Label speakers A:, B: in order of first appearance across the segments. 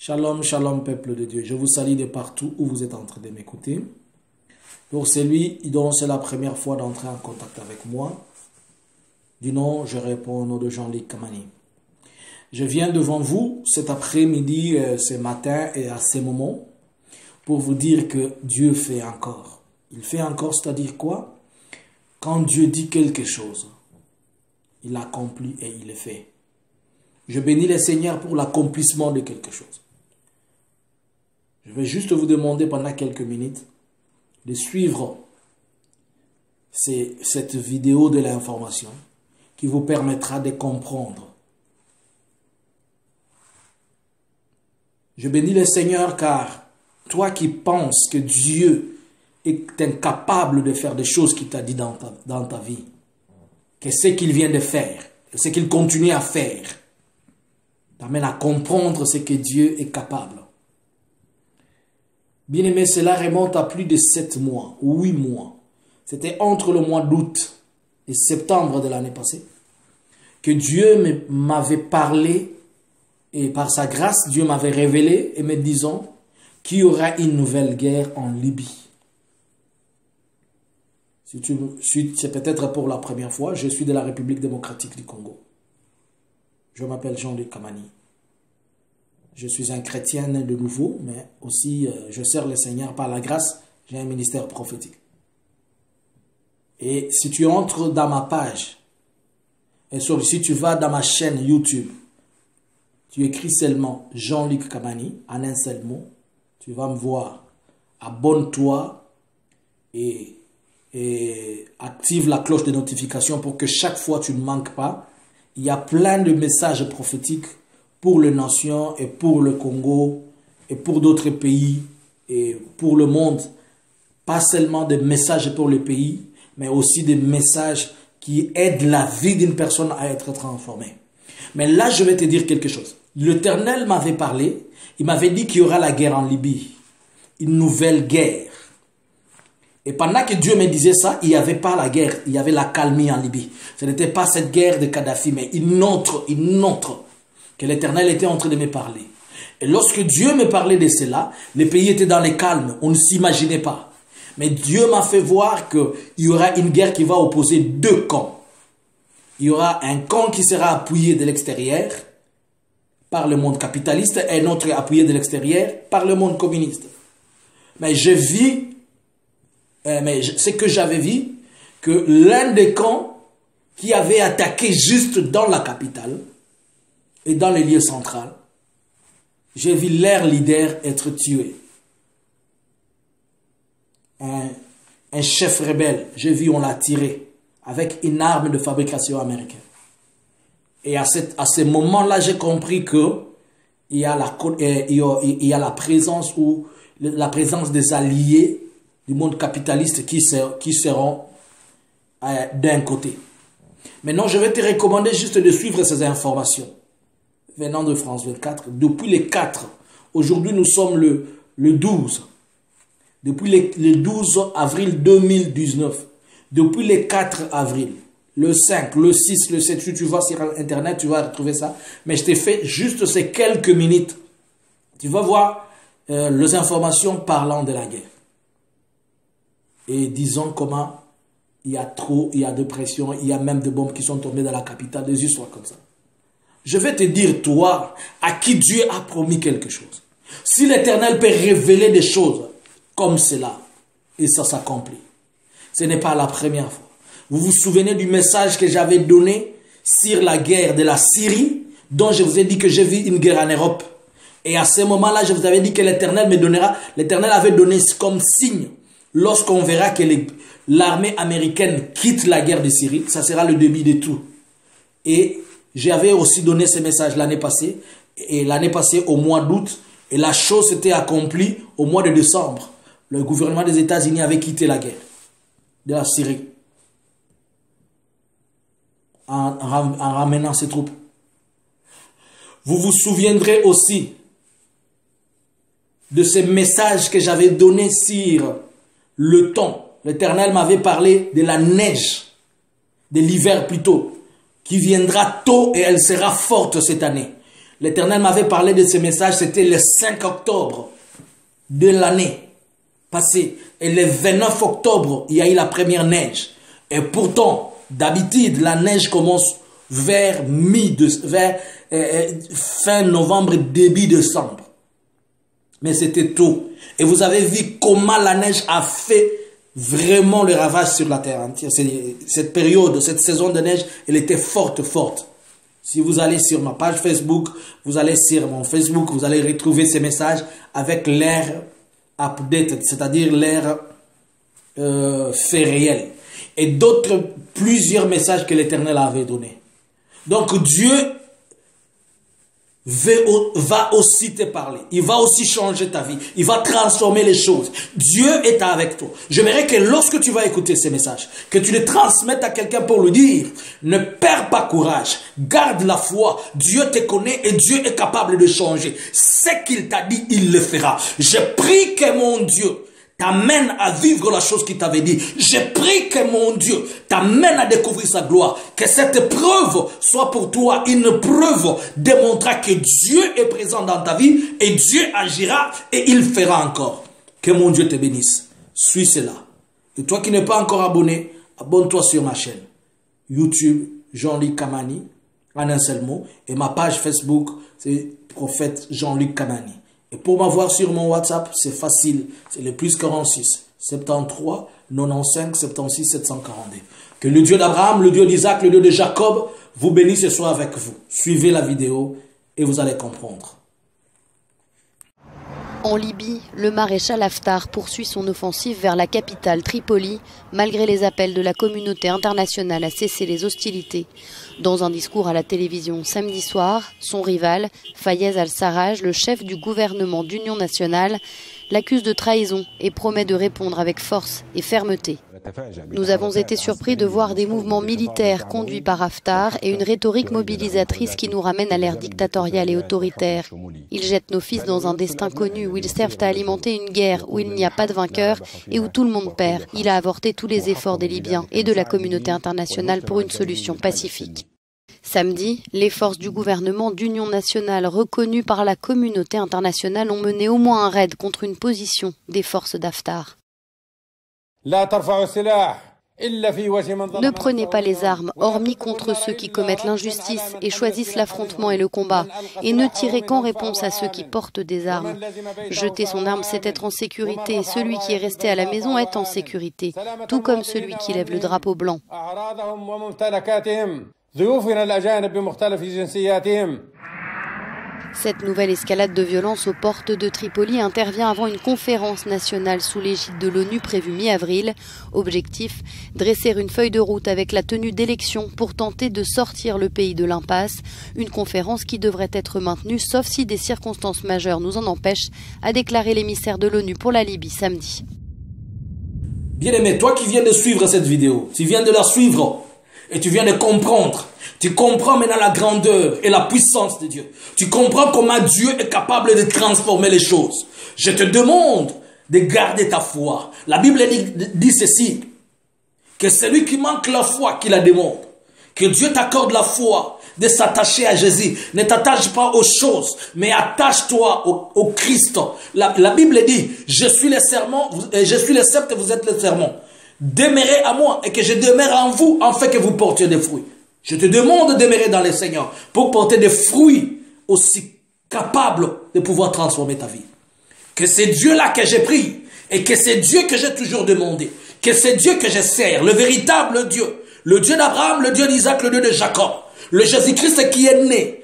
A: Shalom, shalom, peuple de Dieu. Je vous salue de partout où vous êtes en train de m'écouter. Pour celui dont c'est la première fois d'entrer en contact avec moi, du nom, je réponds au nom de Jean-Luc Kamani. Je viens devant vous cet après-midi, ce matin et à ces moments, pour vous dire que Dieu fait encore. Il fait encore, c'est-à-dire quoi? Quand Dieu dit quelque chose, il l'accomplit et il le fait. Je bénis le Seigneur pour l'accomplissement de quelque chose. Je vais juste vous demander pendant quelques minutes de suivre cette vidéo de l'information qui vous permettra de comprendre. Je bénis le Seigneur car toi qui penses que Dieu est incapable de faire des choses qu'il t'a dit dans ta vie, que ce qu'il vient de faire, que ce qu'il continue à faire, t'amène à comprendre ce que Dieu est capable. Bien aimé, cela remonte à plus de 7 mois, 8 mois. C'était entre le mois d'août et septembre de l'année passée que Dieu m'avait parlé et par sa grâce, Dieu m'avait révélé et me disant qu'il y aura une nouvelle guerre en Libye. Si tu me suis, c'est peut-être pour la première fois, je suis de la République démocratique du Congo. Je m'appelle Jean-Luc Kamani. Je suis un chrétien né de nouveau, mais aussi je sers le Seigneur par la grâce. J'ai un ministère prophétique. Et si tu entres dans ma page, et si tu vas dans ma chaîne YouTube, tu écris seulement Jean-Luc Kamani, en un seul mot, tu vas me voir. Abonne-toi et active la cloche de notification pour que chaque fois tu ne manques pas. Il y a plein de messages prophétiques pour les nations et pour le Congo et pour d'autres pays et pour le monde. Pas seulement des messages pour le pays, mais aussi des messages qui aident la vie d'une personne à être transformée. Mais là, je vais te dire quelque chose. L'Éternel m'avait parlé, il m'avait dit qu'il y aura la guerre en Libye, une nouvelle guerre. Et pendant que Dieu me disait ça, il n'y avait pas la guerre, il y avait la calmie en Libye. Ce n'était pas cette guerre de Kadhafi, mais une autre, que l'Éternel était en train de me parler. Et lorsque Dieu me parlait de cela, le pays était dans le calme, on ne s'imaginait pas. Mais Dieu m'a fait voir qu'il y aura une guerre qui va opposer deux camps. Il y aura un camp qui sera appuyé de l'extérieur par le monde capitaliste et un autre appuyé de l'extérieur par le monde communiste. Mais ce que j'avais vu, que l'un des camps qui avait attaqué juste dans la capitale et dans les lieux centrales, j'ai vu leur leader être tué. Un chef rebelle, j'ai vu on l'a tiré avec une arme de fabrication américaine. Et à ce moment-là, j'ai compris que il y a la présence des alliés du monde capitaliste qui seront d'un côté. Maintenant, je vais te recommander juste de suivre ces informations venant de France 24. Depuis le 4, aujourd'hui nous sommes le 12. Depuis le 12 avril 2019, depuis le 4 avril, le 5, le 6, le 7, si tu vas sur Internet, tu vas retrouver ça. Mais je t'ai fait juste ces quelques minutes. Tu vas voir les informations parlant de la guerre. Et disons comment il y a de pression, il y a même des bombes qui sont tombées dans la capitale, des histoires comme ça. Je vais te dire, toi, à qui Dieu a promis quelque chose. Si l'Éternel peut révéler des choses comme cela, et ça s'accomplit. Ce n'est pas la première fois. Vous vous souvenez du message que j'avais donné sur la guerre de la Syrie, dont je vous ai dit que j'ai vu une guerre en Europe. Et à ce moment-là, je vous avais dit que l'Éternel me donnera, l'Éternel avait donné comme signe, lorsqu'on verra que l'armée américaine quitte la guerre de Syrie, ça sera le début de tout. Et j'avais aussi donné ce message l'année passée, et l'année passée au mois d'août, et la chose s'était accomplie au mois de décembre. Le gouvernement des États-Unis avait quitté la guerre de la Syrie en ramenant ses troupes. Vous vous souviendrez aussi de ces messages que j'avais donnés sur le temps. L'Éternel m'avait parlé de la neige, de l'hiver plutôt, qui viendra tôt et elle sera forte cette année. L'Éternel m'avait parlé de ce message, c'était le 5 octobre de l'année passée. Et le 29 octobre, il y a eu la première neige. Et pourtant, d'habitude, la neige commence vers fin novembre, début décembre. Mais c'était tôt. Et vous avez vu comment la neige a fait vraiment le ravage sur la terre entière. Cette période, cette saison de neige, elle était forte. Si vous allez sur ma page Facebook, vous allez sur mon Facebook, vous allez retrouver ces messages avec l'ère update, c'est-à-dire l'ère fait réel. Et plusieurs messages que l'Éternel avait donnés. Donc Dieu va aussi te parler. Il va aussi changer ta vie. Il va transformer les choses. Dieu est avec toi. J'aimerais que lorsque tu vas écouter ces messages, que tu les transmettes à quelqu'un pour lui dire, ne perds pas courage. Garde la foi. Dieu te connaît et Dieu est capable de changer. Ce qu'il t'a dit, il le fera. Je prie que mon Dieu t'amène à vivre la chose qu'il t'avait dit. Je prie que mon Dieu t'amène à découvrir sa gloire. Que cette preuve soit pour toi une preuve démontrant que Dieu est présent dans ta vie et Dieu agira et il fera encore. Que mon Dieu te bénisse. Suis cela. Et toi qui n'es pas encore abonné, abonne-toi sur ma chaîne YouTube, Jean-Luc Kamani, en un seul mot. Et ma page Facebook, c'est Prophète Jean-Luc Kamani. Et pour m'avoir sur mon WhatsApp, c'est facile. C'est le plus 46 73 95 76 742. Que le Dieu d'Abraham, le Dieu d'Isaac, le Dieu de Jacob vous bénisse et soit avec vous. Suivez la vidéo et vous allez comprendre.
B: En Libye, le maréchal Haftar poursuit son offensive vers la capitale Tripoli, malgré les appels de la communauté internationale à cesser les hostilités. Dans un discours à la télévision samedi soir, son rival, Fayez al-Sarraj, le chef du gouvernement d'union nationale, l'accuse de trahison et promet de répondre avec force et fermeté. Nous avons été surpris de voir des mouvements militaires conduits par Haftar et une rhétorique mobilisatrice qui nous ramène à l'ère dictatoriale et autoritaire. Ils jettent nos fils dans un destin connu où ils servent à alimenter une guerre où il n'y a pas de vainqueur et où tout le monde perd. Il a avorté tous les efforts des Libyens et de la communauté internationale pour une solution pacifique. Samedi, les forces du gouvernement d'union nationale reconnues par la communauté internationale ont mené au moins un raid contre une position des forces d'Haftar. Ne prenez pas les armes, hormis contre ceux qui commettent l'injustice et choisissent l'affrontement et le combat, et ne tirez qu'en réponse à ceux qui portent des armes. Jeter son arme, c'est être en sécurité, et celui qui est resté à la maison est en sécurité, tout comme celui qui lève le drapeau blanc. Cette nouvelle escalade de violence aux portes de Tripoli intervient avant une conférence nationale sous l'égide de l'ONU prévue mi-avril. Objectif, dresser une feuille de route avec la tenue d'élections pour tenter de sortir le pays de l'impasse. Une conférence qui devrait être maintenue, sauf si des circonstances majeures nous en empêchent, a déclaré l'émissaire de l'ONU pour la Libye samedi.
A: Bien-aimé, toi qui viens de suivre cette vidéo, tu viens de la suivre et tu viens de comprendre. Tu comprends maintenant la grandeur et la puissance de Dieu. Tu comprends comment Dieu est capable de transformer les choses. Je te demande de garder ta foi. La Bible dit ceci, que celui qui manque la foi, qu'il la demande. Que Dieu t'accorde la foi de s'attacher à Jésus. Ne t'attache pas aux choses, mais attache-toi au Christ. La Bible dit, je suis le sceptre, vous êtes le serment. Demeurez à moi et que je demeure en vous, afin que vous portiez des fruits. Je te demande de demeurer dans le Seigneur pour porter des fruits aussi capables de pouvoir transformer ta vie. Que c'est Dieu-là que j'ai pris et que c'est Dieu que j'ai toujours demandé. Que c'est Dieu que je sers, le véritable Dieu. Le Dieu d'Abraham, le Dieu d'Isaac, le Dieu de Jacob. Le Jésus-Christ qui est né,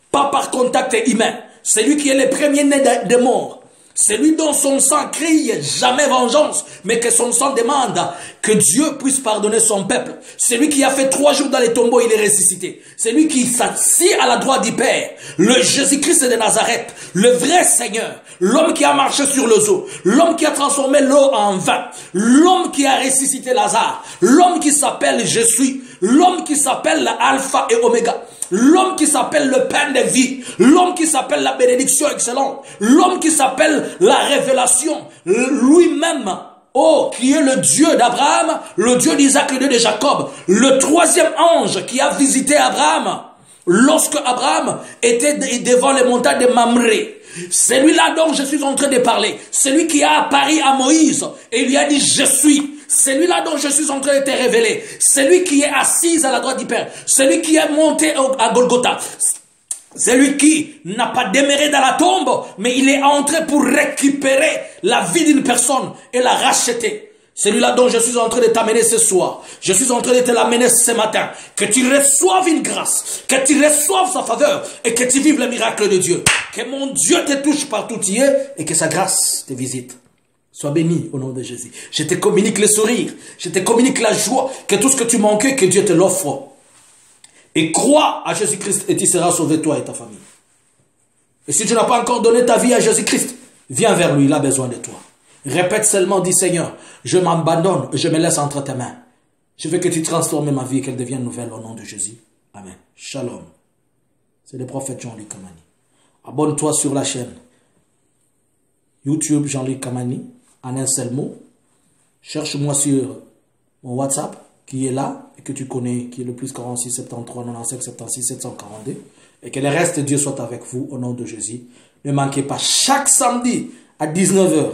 A: pas par contact humain. C'est lui qui est le premier-né des morts. C'est lui dont son sang crie jamais vengeance, mais que son sang demande que Dieu puisse pardonner son peuple. C'est lui qui a fait 3 jours dans les tombeaux, il est ressuscité. C'est lui qui s'assit à la droite du Père. Le Jésus-Christ de Nazareth, le vrai Seigneur, l'homme qui a marché sur les eaux, l'homme qui a transformé l'eau en vin, l'homme qui a ressuscité Lazare, l'homme qui s'appelle Je suis, l'homme qui s'appelle Alpha et Oméga, l'homme qui s'appelle le pain de vie, l'homme qui s'appelle la bénédiction excellente, l'homme qui s'appelle la révélation, lui-même, oh, qui est le Dieu d'Abraham, le Dieu d'Isaac, le Dieu de Jacob, le 3e ange qui a visité Abraham, lorsque Abraham était devant les montagnes de Mamré. Celui-là dont je suis en train de parler, celui qui a apparu à Moïse et lui a dit je suis. Celui-là dont je suis en train de te révéler, celui qui est assis à la droite du Père, celui qui est monté à Golgotha, celui qui n'a pas demeuré dans la tombe, mais il est entré pour récupérer la vie d'une personne et la racheter. Celui-là dont je suis en train de t'amener ce soir, je suis en train de te l'amener ce matin, que tu reçoives une grâce, que tu reçoives sa faveur et que tu vives le miracle de Dieu. Que mon Dieu te touche partout où tu es et que sa grâce te visite. Sois béni au nom de Jésus. Je te communique le sourire, je te communique la joie, que tout ce que tu manquais, que Dieu te l'offre. Et crois à Jésus-Christ et tu seras sauvé toi et ta famille. Et si tu n'as pas encore donné ta vie à Jésus-Christ, viens vers lui, il a besoin de toi. Répète seulement, dis Seigneur, je m'abandonne, je me laisse entre tes mains. Je veux que tu transformes ma vie et qu'elle devienne nouvelle au nom de Jésus. Amen. Shalom. C'est le prophète Jean-Luc Kamani. Abonne-toi sur la chaîne YouTube Jean-Luc Kamani, en un seul mot. Cherche-moi sur mon WhatsApp, qui est là, et que tu connais, qui est le plus 46 73 95 76 742. Et que le reste de Dieu soit avec vous au nom de Jésus. Ne manquez pas, chaque samedi à 19 h,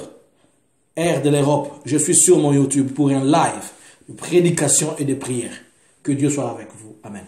A: heure de l'Europe, je suis sur mon YouTube pour un live de prédication et de prière. Que Dieu soit avec vous. Amen.